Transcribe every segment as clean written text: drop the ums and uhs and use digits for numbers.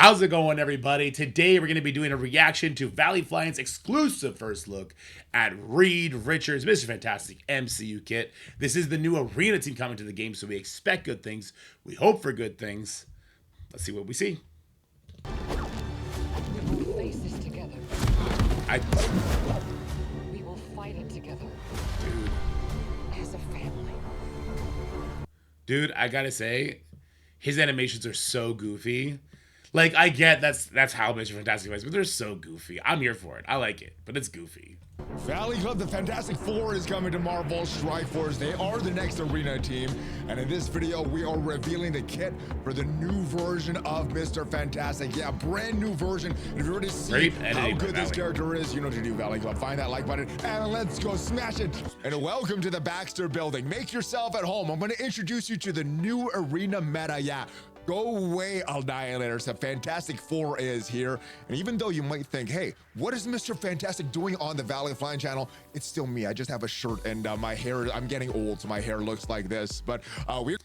How's it going, everybody? Today we're going to be doing a reaction to Valley Flying's exclusive first look at Reed Richards' Mr. Fantastic MCU kit. This is the new arena team coming to the game, so we expect good things. We hope for good things. Let's see what we see. We will face this together. We will fight it together. As a family. Dude, I gotta say, his animations are so goofy. Like, I get that's how Mr. Fantastic is, but they're so goofy. I'm here for it. I like it, but it's goofy. Valley Club, the Fantastic Four is coming to Marvel Strike Force. They are the next arena team. And in this video, we are revealing the kit for the new version of Mr. Fantastic. Yeah, brand new version. And if you already see how good this character is, you know what to do, Valley Club. Find that like button and let's go smash it. And welcome to the Baxter building. Make yourself at home. I'm going to introduce you to the new arena meta. Yeah. Go away, Annihilators. The Fantastic Four is here. And even though you might think, hey, what is Mr. Fantastic doing on the Valley Flying channel? It's still me. I just have a shirt and my hair, I'm getting old, so my hair looks like this. But we're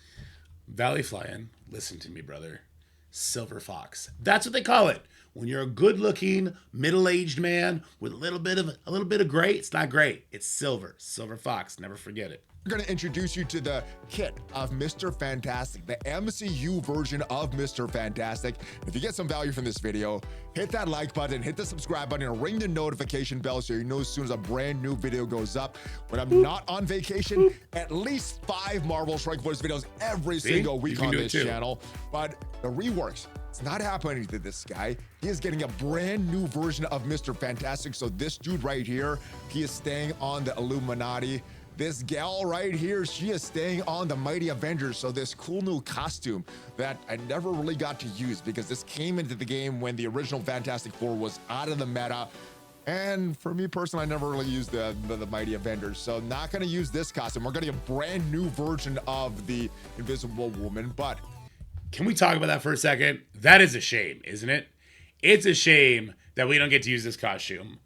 Valley Flying, listen to me, brother. Silver Fox. That's what they call it. When you're a good-looking, middle-aged man with a little bit of gray, it's not gray. It's silver. Silver Fox. Never forget it. We're going to introduce you to the kit of Mr. Fantastic, the MCU version of Mr. Fantastic. If you get some value from this video, hit that like button, hit the subscribe button, and ring the notification bell so you know as soon as a brand new video goes up. When I'm not on vacation, at least 5 Marvel Strike Force videos every single week on this channel. But the reworks, it's not happening to this guy. He is getting a brand new version of Mr. Fantastic. So this dude right here, he is staying on the Illuminati. This gal right here, she is staying on the Mighty Avengers. So this cool new costume that I never really got to use because this came into the game when the original Fantastic Four was out of the meta. And for me personally, I never really used the Mighty Avengers. So not gonna use this costume. We're getting a brand new version of the Invisible Woman, but. Can we talk about that for a second? That is a shame, isn't it? It's a shame that we don't get to use this costume.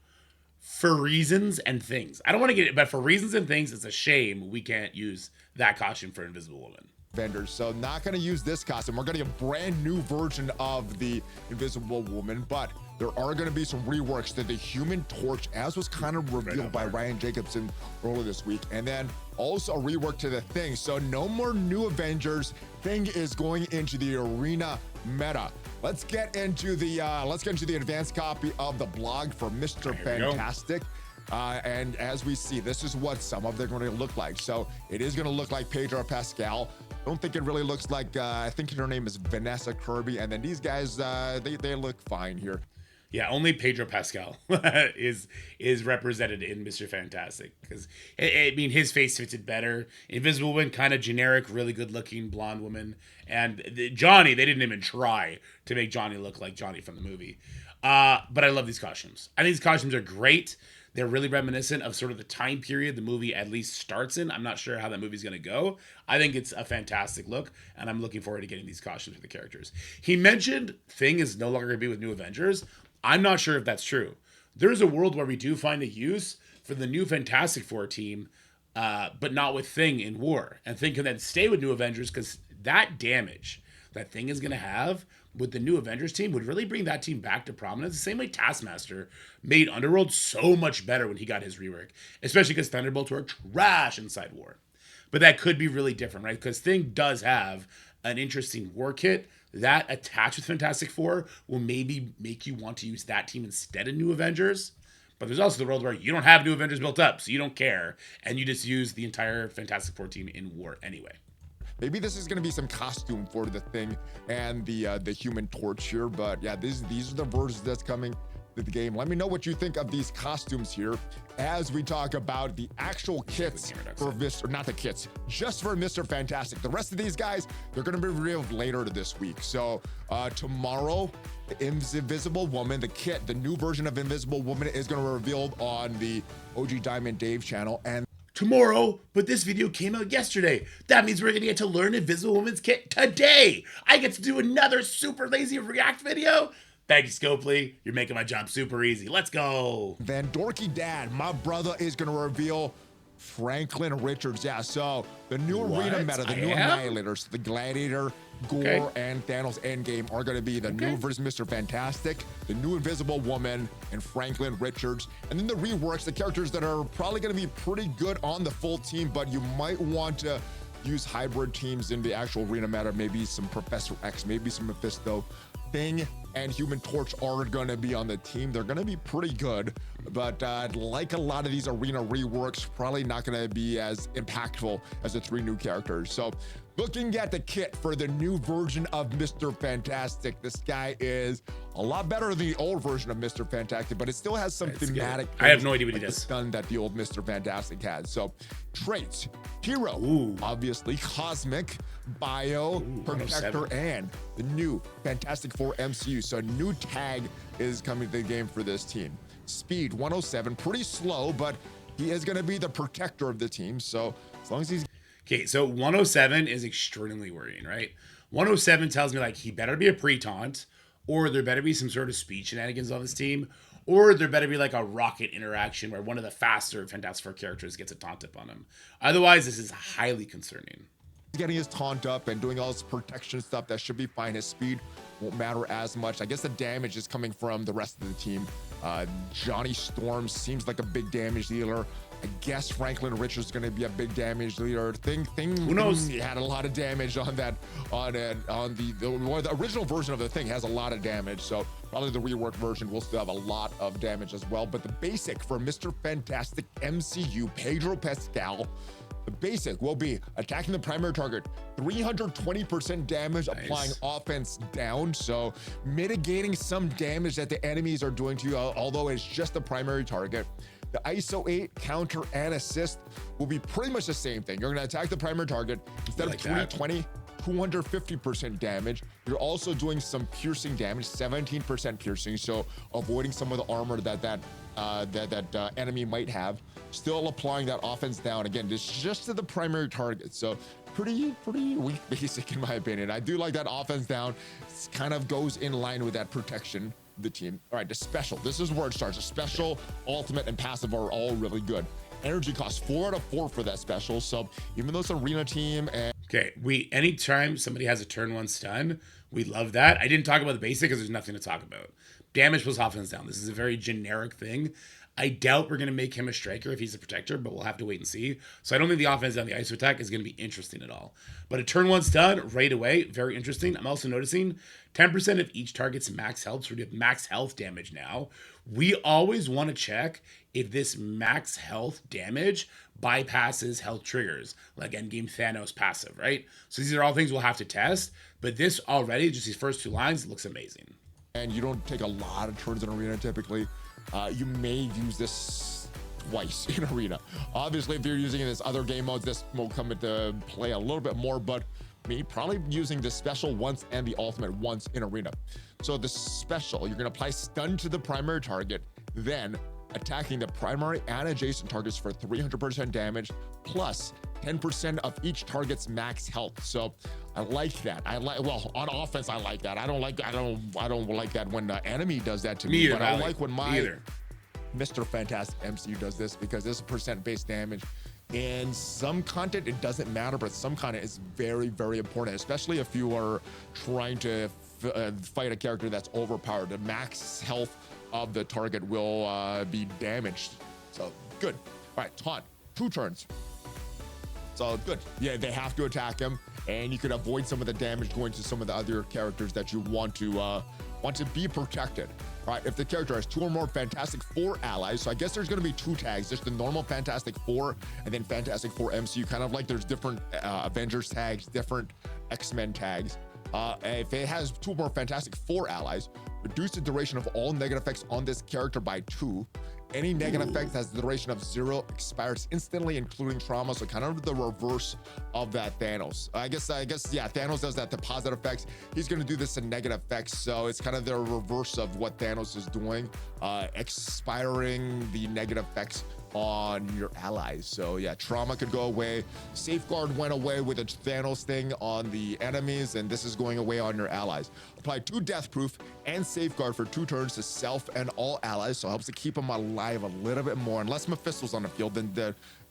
For reasons and things. I don't want to get it, but for reasons and things, it's a shame we can't use that costume for Invisible Woman. Vendors, so not going to use this costume. We're getting a brand new version of the Invisible Woman, but there are going to be some reworks to the Human Torch, as was kind of revealed by Ryan Jacobson earlier this week, and then also a rework to the Thing. So no more new Avengers. Thing is going into the arena meta. Let's get into the advanced copy of the blog for Mr. Fantastic. And as we see, this is what some of them are going to look like. So it is going to look like Pedro Pascal. Don't think it really looks like, I think her name is Vanessa Kirby. And then these guys, they look fine here. Yeah, only Pedro Pascal is represented in Mr. Fantastic because I mean his face fits it better. Invisible Woman, kind of generic, really good looking blonde woman, and Johnny, they didn't even try to make Johnny look like Johnny from the movie. But I love these costumes. I think these costumes are great. They're really reminiscent of sort of the time period the movie at least starts in. I'm not sure how that movie's going to go. I think it's a fantastic look, and I'm looking forward to getting these costumes for the characters. He mentioned Thing is no longer going to be with New Avengers. I'm not sure if that's true. There's a world where we do find a use for the new Fantastic Four team, but not with Thing in war. And Thing can then stay with New Avengers because that damage that Thing is going to have with the new Avengers team would really bring that team back to prominence. The same way Taskmaster made Underworld so much better when he got his rework, especially because Thunderbolts were trash inside war. But that could be really different, right? Because Thing does have an interesting war kit that attached with Fantastic Four will maybe make you want to use that team instead of New Avengers. But there's also the world where you don't have New Avengers built up, so you don't care, and you just use the entire Fantastic Four team in war anyway. Maybe this is going to be some costume for the Thing and the Human Torch here, but yeah, these are the versions that's coming to the game. Let me know what you think of these costumes here as we talk about the actual kits for Mr. Not the kits, just for Mr. Fantastic. The rest of these guys, they're going to be revealed later this week. So tomorrow, the Invisible Woman, the kit, the new version of Invisible Woman is going to be revealed on the OG Diamond Dave channel. And tomorrow, but this video came out yesterday. That means we're gonna get to learn Invisible Woman's kit today. I get to do another super lazy react video. Thank you, Scopely. You're making my job super easy. Let's go. Then Dorky Dad, my brother, is gonna reveal Franklin Richards. Yeah, so the new What? arena meta, the I new am? Annihilators, the Gladiator, Gore, Okay. and Thanos Endgame are going to be the new version of Mr. Fantastic, the new Invisible Woman, and Franklin Richards. And then the reworks, the characters that are probably going to be pretty good on the full team, but you might want to use hybrid teams in the actual arena meta. Maybe some Professor X, maybe some Mephisto. Thing and Human Torch are going to be on the team. They're going to be pretty good, but like a lot of these arena reworks, probably not going to be as impactful as the 3 new characters. So looking at the kit for the new version of Mr. Fantastic, this guy is a lot better than the old version of Mr. Fantastic, but it still has some thematic. I have no idea what he like does. the stun that the old Mr. Fantastic had. So traits, hero, obviously cosmic, bio, protector, 107. and the new Fantastic Four MCU. So a new tag is coming to the game for this team. Speed 107, pretty slow, but he is going to be the protector of the team. So as long as he's Okay, so 107 is extremely worrying, right? 107 tells me like he better be a pre-taunt, or there better be some sort of speed shenanigans on this team, or there better be like a rocket interaction where one of the faster Fantastic Four characters gets a taunt up on him. Otherwise, this is highly concerning. getting his taunt up and doing all this protection stuff, that should be fine. His speed won't matter as much. I guess the damage is coming from the rest of the team. Johnny Storm seems like a big damage dealer. I guess Franklin Richards is going to be a big damage leader. Who knows? He had a lot of damage on that, on the original version of the thing has a lot of damage. So probably the rework version will still have a lot of damage as well. But the basic for Mr. Fantastic MCU, Pedro Pascal, the basic will be attacking the primary target, 320% damage, Nice. applying offense down. So mitigating some damage that the enemies are doing to you, although it's just the primary target. The ISO 8 counter and assist will be pretty much the same thing. You're going to attack the primary target. Instead like of 320, 250% damage. You're also doing some piercing damage, 17% piercing. So avoiding some of the armor that enemy might have. Still applying that offense down. Again, this is just to the primary target. So pretty weak basic in my opinion. I do like that offense down. It kind of goes in line with that protection of the team. All right, the special. This is where it starts. The special, ultimate, and passive are all really good. Energy cost 4 out of 4 for that special. So even though it's an arena team and Okay, anytime somebody has a turn 1 stun, we love that. I didn't talk about the basic because there's nothing to talk about. Damage plus offense down. This is a very generic thing. I doubt we're going to make him a striker if he's a protector, but we'll have to wait and see. So I don't think the offense down the ISO attack is going to be interesting at all. But a turn 1 stun right away, very interesting. I'm also noticing 10% of each target's max health. So we have max health damage now. We always want to check if this max health damage bypasses health triggers, like Endgame Thanos passive, right? So these are all things we'll have to test. But this already, just these first 2 lines, looks amazing. you don't take a lot of turns in arena typically. You may use this twice in arena. Obviously, if you're using it in this other game modes, this will come into play a little bit more, but me probably using the special once and the ultimate once in arena. So the special, you're gonna apply stun to the primary target, then attacking the primary and adjacent targets for 300% damage, plus 10% of each target's max health. So I like that. Well, on offense, I like that. I don't like that when the enemy does that to me. But I like when my Mr. Fantastic MCU does this, because this is percent-based damage. In some content, it doesn't matter, but some content is very, very important, especially if you are trying to fight a character that's overpowered. The max health of the target will be damaged. So good. All right, taunt, 2 turns. So good. Yeah, they have to attack him, and you could avoid some of the damage going to some of the other characters that you want to be protected. All right, if the character has 2 or more Fantastic Four allies, so I guess there's going to be 2 tags. There's the normal Fantastic Four and then Fantastic Four MCU, kind of like there's different Avengers tags, different X-Men tags. If it has 2 more Fantastic Four allies, reduce the duration of all negative effects on this character by 2. Any negative effect has the duration of 0, expires instantly, including trauma. So kind of the reverse of that Thanos. I guess, yeah, Thanos does that to positive effects. He's going to do this to negative effects. So it's kind of the reverse of what Thanos is doing, expiring the negative effects on your allies. So yeah, trauma could go away. Safeguard went away with the Thanos thing on the enemies, and this is going away on your allies. Apply 2 death proof and safeguard for 2 turns to self and all allies, so it helps to keep them alive a little bit more. Unless Mephisto's on the field, then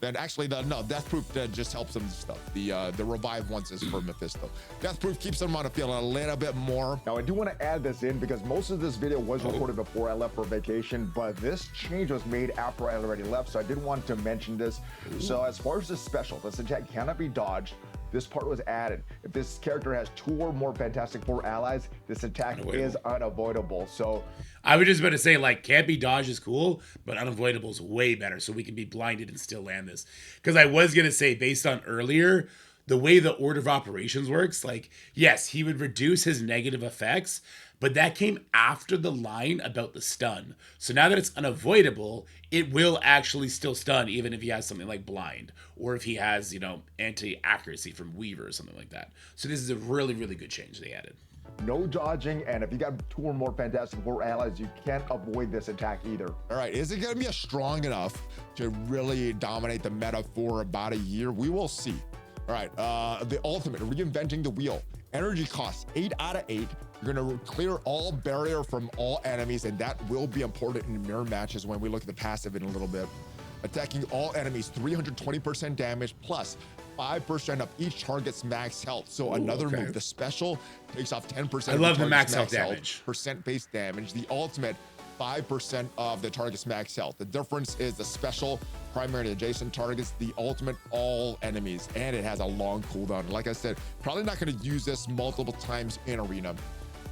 And actually, no, Death Proof just helps him stuff. The revive once is for Mephisto. Death Proof keeps him on the field a little bit more. Now, I do want to add this in because most of this video was recorded before I left for vacation, but this change was made after I already left, so I did want to mention this. So as far as this special, this attack cannot be dodged. This part was added. If this character has 2 or more Fantastic Four allies, this attack is unavoidable. So I was just about to say, like, can't be dodged is cool, but unavoidable is way better, so we can be blinded and still land this. Because I was going to say, based on earlier, the way the order of operations works, like, yes, he would reduce his negative effects, but that came after the line about the stun. So now that it's unavoidable, it will actually still stun, even if he has something like blind, or if he has, you know, anti-accuracy from Weaver or something like that. So this is a really, really good change they added. no dodging, and if you got 2 or more Fantastic Four allies, you can't avoid this attack either. All right, is it going to be strong enough to really dominate the meta for about a year? We will see. All right, the ultimate, reinventing the wheel. Energy costs 8 out of 8. You're going to clear all barrier from all enemies, and that will be important in mirror matches when we look at the passive in a little bit. Attacking all enemies, 320% damage plus 5% of each target's max health. So another move, the special takes off 10%. I love the max health damage. Percent-based damage. The ultimate, 5% of the target's max health. The difference is the special primary adjacent targets, the ultimate all enemies, and it has a long cooldown. Like I said, probably not going to use this multiple times in arena.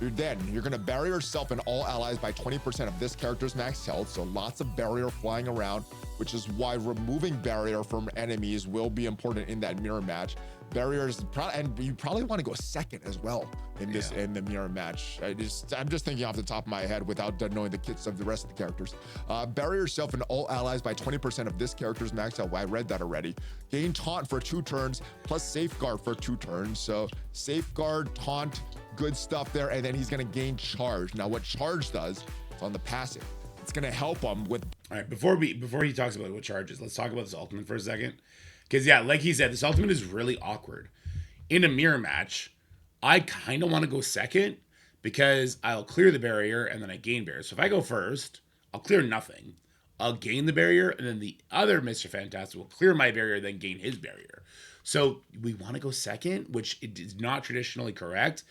You're going to barrier yourself and all allies by 20% of this character's max health, so lots of barrier flying around, which is why removing barrier from enemies will be important in that mirror match. Barriers, and you probably want to go second as well in this in the mirror match. I'm just thinking off the top of my head without knowing the kits of the rest of the characters. Barrier yourself and all allies by 20% of this character's max health. I read that already. Gain taunt for 2 turns plus safeguard for 2 turns. So safeguard, taunt, good stuff there, and then he's going to gain charge. Now what charge does, it's on the passive. It's going to help him with. All right, before he talks about what charge is, let's talk about this ultimate for a second. Because yeah, like he said, this ultimate is really awkward. In a mirror match, I kind of want to go second because I'll clear the barrier and then I gain barrier. So if I go first, I'll clear nothing. I'll gain the barrier, and then the other Mr. Fantastic will clear my barrier, then gain his barrier. So we want to go second, which is not traditionally correct.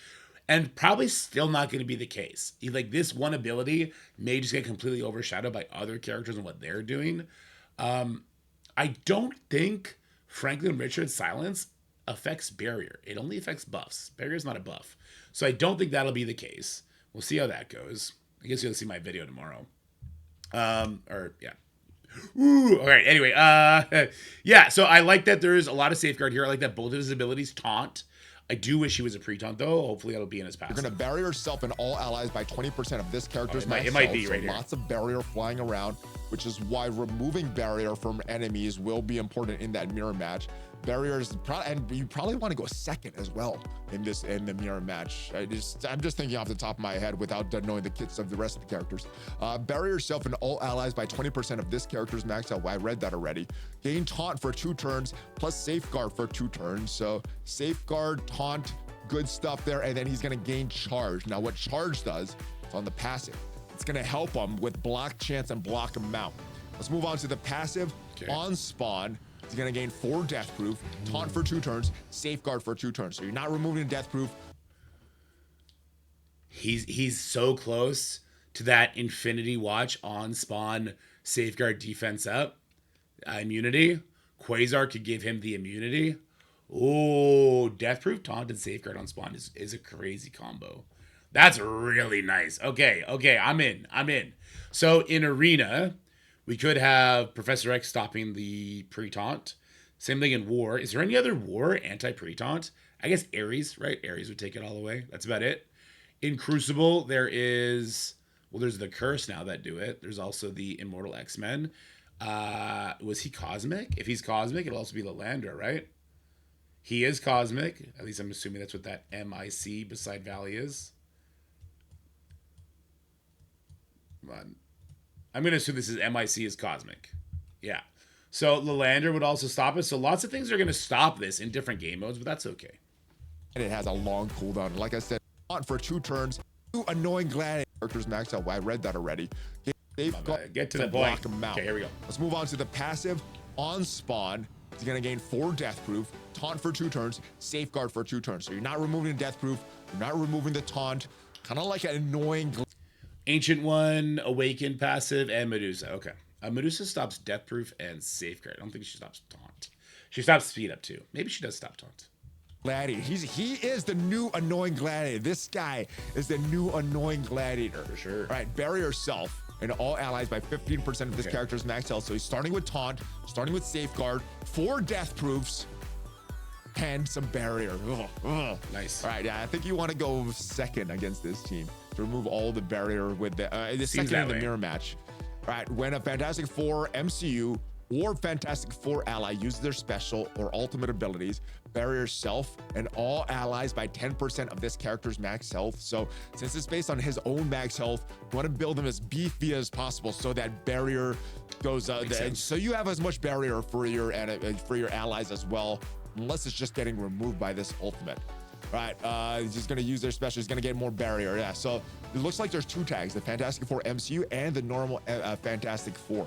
And probably still not going to be the case. Like, this one ability may just get completely overshadowed by other characters and what they're doing. I don't think Franklin Richard's silence affects barrier. It only affects buffs. Barrier is not a buff. So I don't think that'll be the case. We'll see how that goes. I guess you'll see my video tomorrow. Ooh, all right. Anyway, yeah. So I like that there's a lot of safeguard here. I like that both of his abilities taunt. I do wish he was a pre-taunt, though. Hopefully that'll be in his passive. You're going to barrier yourself and all allies by 20% of this character's max it might health, be right here. Lots of barrier flying around, which is why removing barrier from enemies will be important in that mirror match. Barriers, and you probably want to go second as well in the mirror match. I'm just thinking off the top of my head without knowing the kits of the rest of the characters. Barrier yourself and all allies by 20% of this character's max health. I read that already. Gain taunt for 2 turns plus safeguard for 2 turns. So safeguard, taunt, good stuff there, and then he's going to gain charge. Now what charge does, it's on the passive. It's going to help him with block chance and block amount. Let's move on to the passive. On spawn, he's going to gain 4 death proof, taunt for 2 turns, safeguard for 2 turns. So you're not removing death proof. He's so close to that Infinity Watch on spawn safeguard defense up immunity. Quasar could give him the immunity. Oh, death proof, taunt, and safeguard on spawn is a crazy combo. That's really nice. Okay, I'm in. So in arena, we could have Professor X stopping the pre-taunt. Same thing in war. Is there any other war anti-pre-taunt? I guess Ares, right? Ares would take it all away. That's about it. In Crucible, there's the Curse now that do it. There's also the Immortal X-Men. Was he Cosmic? If he's Cosmic, it'll also be Lalandra, right? He is Cosmic. At least I'm assuming that's what that MIC beside Valley is. Come on. I'm going to assume this is MIC is Cosmic. Yeah. So Lalandra would also stop it. So lots of things are going to stop this in different game modes, but that's okay. And it has a long cooldown. Like I said, for 2 turns, 2 annoying gladiator characters max out. I read that already. Get to the point. Okay, here we go. Let's move on to the passive. on spawn, he's gonna gain 4 death proof, taunt for 2 turns, safeguard for 2 turns. So you're not removing the death proof, you're not removing the taunt, kind of like an annoying Ancient One, Awakened passive, and Medusa. Okay. Medusa stops death proof and safeguard. I don't think she stops taunt. She stops speed up too. Maybe she does stop taunt. gladiator. He is the new annoying gladiator. This guy is the new annoying gladiator. For sure. All right, bury yourself and all allies by 15% of this character's max health. So he's starting with taunt, starting with safeguard, 4 death proofs, and some barrier. Nice. All right, yeah, I think you want to go second against this team to remove all the barrier with the second in the mirror match. All right, when a Fantastic Four MCU or Fantastic Four ally uses their special or ultimate abilities, barrier yourself and all allies by 10% of this character's max health. So since it's based on his own max health, you want to build him as beefy as possible so that barrier goes so you have as much barrier for your allies as well, unless it's just getting removed by this ultimate. Right, he's just gonna use their special. He's gonna get more barrier. Yeah, so it looks like there's 2 tags: the Fantastic Four MCU and the normal Fantastic Four.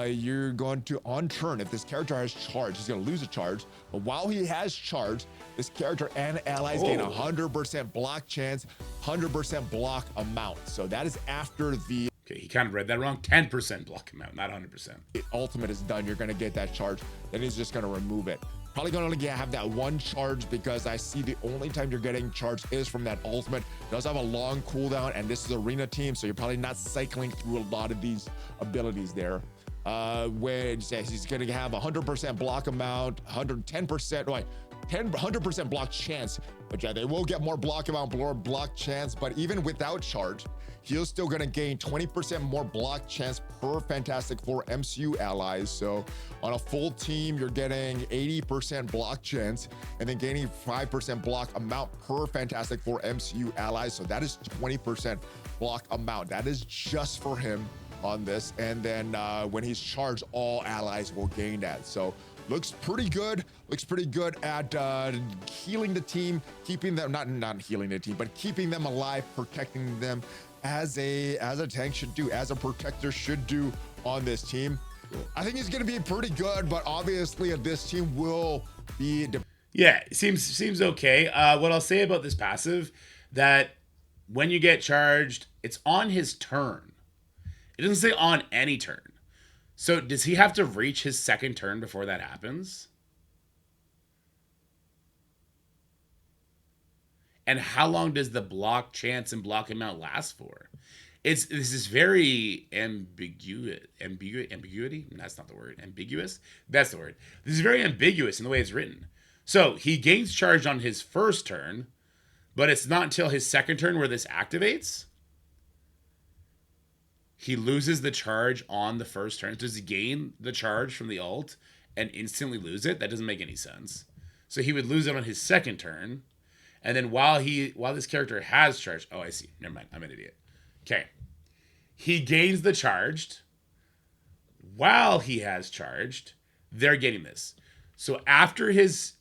You're going to, on turn, if this character has charge, he's gonna lose a charge. But while he has charge, this character and allies gain 100% block chance, 100% block amount. So that is after the Okay, he kind of read that wrong. 10% block amount, not 100%. ultimate is done. You're gonna get that charge. Then he's just gonna remove it. Probably gonna only have that 1 charge because I see the only time you're getting charged is from that ultimate. It does have a long cooldown, and this is arena team, so you're probably not cycling through a lot of these abilities there. When he's gonna have 100% block amount, 110%, 100% block chance. But yeah, they will get more block amount, more block chance. But even without charge, he's still gonna gain 20% more block chance per Fantastic Four MCU allies. So on a full team, you're getting 80% block chance and then gaining 5% block amount per Fantastic Four MCU allies. So that is 20% block amount. That is just for him on this. And then when he's charged, all allies will gain that. So looks pretty good. Looks pretty good at healing the team, keeping them, not healing the team, but keeping them alive, protecting them as a tank should do, as a protector should do on this team. I think he's going to be pretty good, but obviously this team will be. Yeah, it seems okay. What I'll say about this passive, that when you get charged, it's on his turn. It doesn't say on any turn. So does he have to reach his second turn before that happens? And how long does the block chance and block amount last for? This is very ambiguity. That's not the word. Ambiguous. That's the word. This is very ambiguous in the way it's written. So he gains charge on his first turn, but it's not until his second turn where this activates. He loses the charge on the first turn. Does he gain the charge from the ult and instantly lose it? That doesn't make any sense. So he would lose it on his second turn. And then while this character has charge, oh, I see. Never mind. I'm an idiot. Okay. He gains the charged. While he has charged, they're getting this. So after his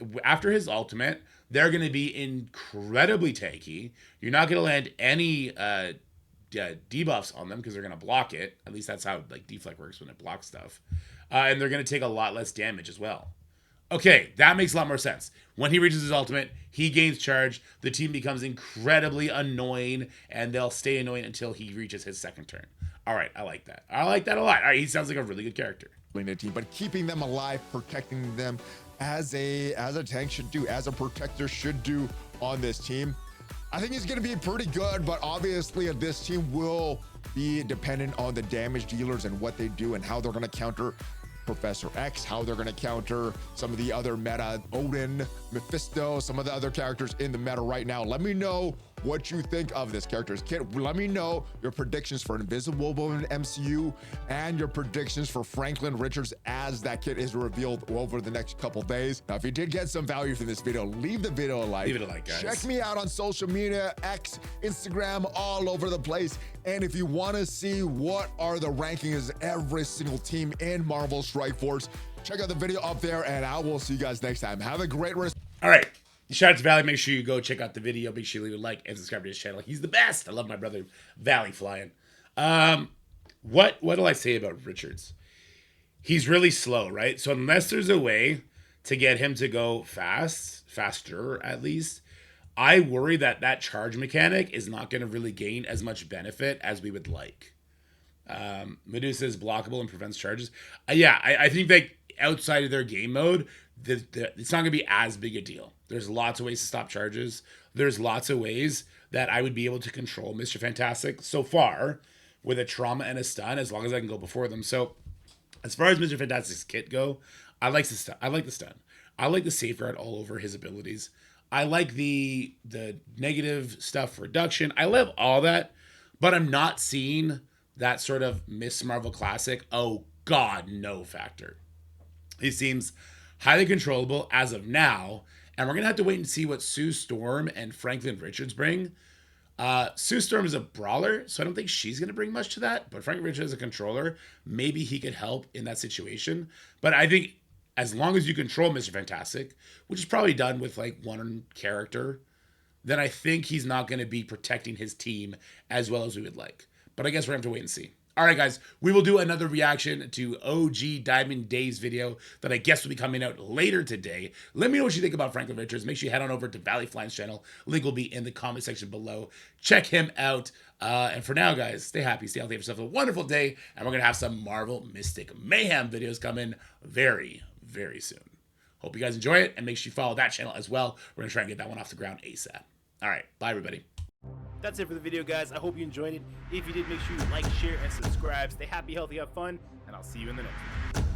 ultimate, they're going to be incredibly tanky. You're not going to land any debuffs on them because they're going to block it. At least that's how like deflect works when it blocks stuff. And they're going to take a lot less damage as well. Okay, that makes a lot more sense. When he reaches his ultimate, he gains charge. The team becomes incredibly annoying, and they'll stay annoying until he reaches his second turn. All right, I like that. I like that a lot. All right, he sounds like a really good character. But keeping them alive, protecting them as a tank should do, as a protector should do on this team. I think he's going to be pretty good, but obviously this team will be dependent on the damage dealers and what they do and how they're going to counter Professor X, how they're going to counter some of the other meta, Odin, Mephisto, some of the other characters in the meta right now. Let me know what you think of this character's kit. Let me know your predictions for Invisible Woman MCU and your predictions for Franklin Richards as that kit is revealed over the next couple days. Now, if you did get some value from this video, leave the video a like. Leave it a like, guys. Check me out on social media, X, Instagram, all over the place. And if you want to see what are the rankings of every single team in Marvel Strike Force, check out the video up there, and I will see you guys next time. Have a great rest. All right. Shout out to Valley. Make sure you go check out the video. Make sure you leave a like and subscribe to his channel. He's the best. I love my brother Valley flying. What do I say about Richards? he's really slow, right? So unless there's a way to get him to go faster at least, I worry that that charge mechanic is not going to really gain as much benefit as we would like. Medusa is blockable and prevents charges. I think that outside of their game mode, it's not going to be as big a deal. There's lots of ways to stop charges. There's lots of ways that I would be able to control Mr. Fantastic so far with a trauma and a stun, as long as I can go before them. So as far as Mr. Fantastic's kit go, I like the stun. I like the stun. I like the safeguard all over his abilities. I like the negative stuff reduction. I love all that, but I'm not seeing that sort of Miss Marvel Classic, oh God, no factor. He seems highly controllable as of now, and we're going to have to wait and see what Sue Storm and Franklin Richards bring. Sue Storm is a brawler, so I don't think she's going to bring much to that, but Franklin Richards is a controller. Maybe he could help in that situation. But I think as long as you control Mr. Fantastic, which is probably done with like one character, then I think he's not going to be protecting his team as well as we would like. But I guess we're going to have to wait and see. All right, guys, we will do another reaction to OG Diamond Days video that I guess will be coming out later today. Let me know what you think about Franklin Richards. Make sure you head on over to Valley Flying's channel. Link will be in the comment section below. Check him out. And for now, guys, stay happy, stay healthy, have yourself a wonderful day. And we're going to have some Marvel Mystic Mayhem videos coming very, very soon. Hope you guys enjoy it, and make sure you follow that channel as well. We're going to try and get that one off the ground ASAP. All right, bye, everybody. That's it for the video, guys. I hope you enjoyed it. If you did, make sure you like, share, and subscribe. Stay happy, healthy, have fun, and I'll see you in the next one.